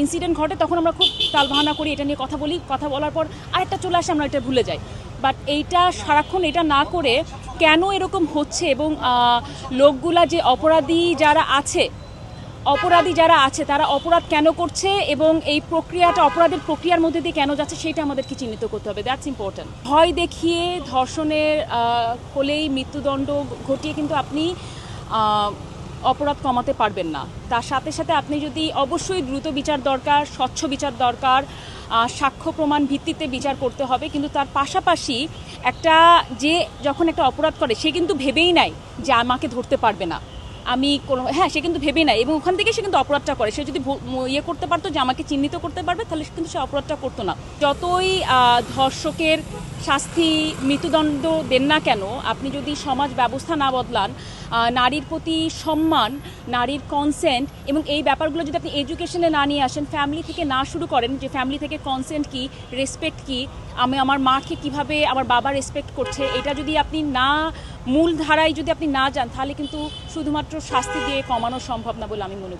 Incident ঘটে তখন আমরা খুব টালবাহানা করি, এটা নিয়ে কথা বলি, কথা বলার পর আরেকটা চলে আসে, আমরা এটা ভুলে যাই। বাট এইটা সারাক্ষণ এটা না করে কেন এরকম হচ্ছে এবং লোকগুলা যে অপরাধী যারা আছে তারা অপরাধ কেন করছে এবং এই প্রক্রিয়াটা অপরাধের প্রক্রিয়ার মধ্যে দিয়ে কেন যাচ্ছে সেটা আমাদেরকে চিহ্নিত করতে হবে। That's important. ভয় দেখিয়ে ধর্ষণের হলেই মৃত্যুদণ্ড ঘটিয়ে কিন্তু আপনি অপরাধ কমাতে পারবেন না। তার সাথে সাথে আপনি যদি অবশ্যই দ্রুত বিচার দরকার, স্বচ্ছ বিচার দরকার, সাক্ষ্য প্রমাণ ভিত্তিতে বিচার করতে হবে, কিন্তু তার পাশাপাশি যখন একটা অপরাধ করে সে কিন্তু ভেবেই নেয় যে আমাকে ধরতে পারবে না, সে কিন্তু ভেবে নেয় এবং ওখান থেকে সে কিন্তু অপরাধটা করে। সে যদি করতে পারতো যে আমাকে চিহ্নিত করতে পারবে, তাহলে কিন্তু সে অপরাধটা করতো না। যতই ধর্ষকের শাস্তি, মৃত্যুদণ্ড দেন না কেন, আপনি যদি সমাজ ব্যবস্থা না বদলান, নারীর প্রতি সম্মান, নারীর কনসেন্ট এবং এই ব্যাপারগুলো যদি আপনি এডুকেশনে না নিয়ে আসেন, ফ্যামিলি থেকে না শুরু করেন, যে ফ্যামিলি থেকে কনসেন্ট কি, রেসপেক্ট কি, আমি আমার মাকে কিভাবে আমার বাবা রেসপেক্ট করছে, এটা যদি আপনি মূল ধারায় যদি আপনি না যান, তাহলে কিন্তু শুধুমাত্র শাস্তি দিয়ে কমানো সম্ভব না বলে আমি মনে করি।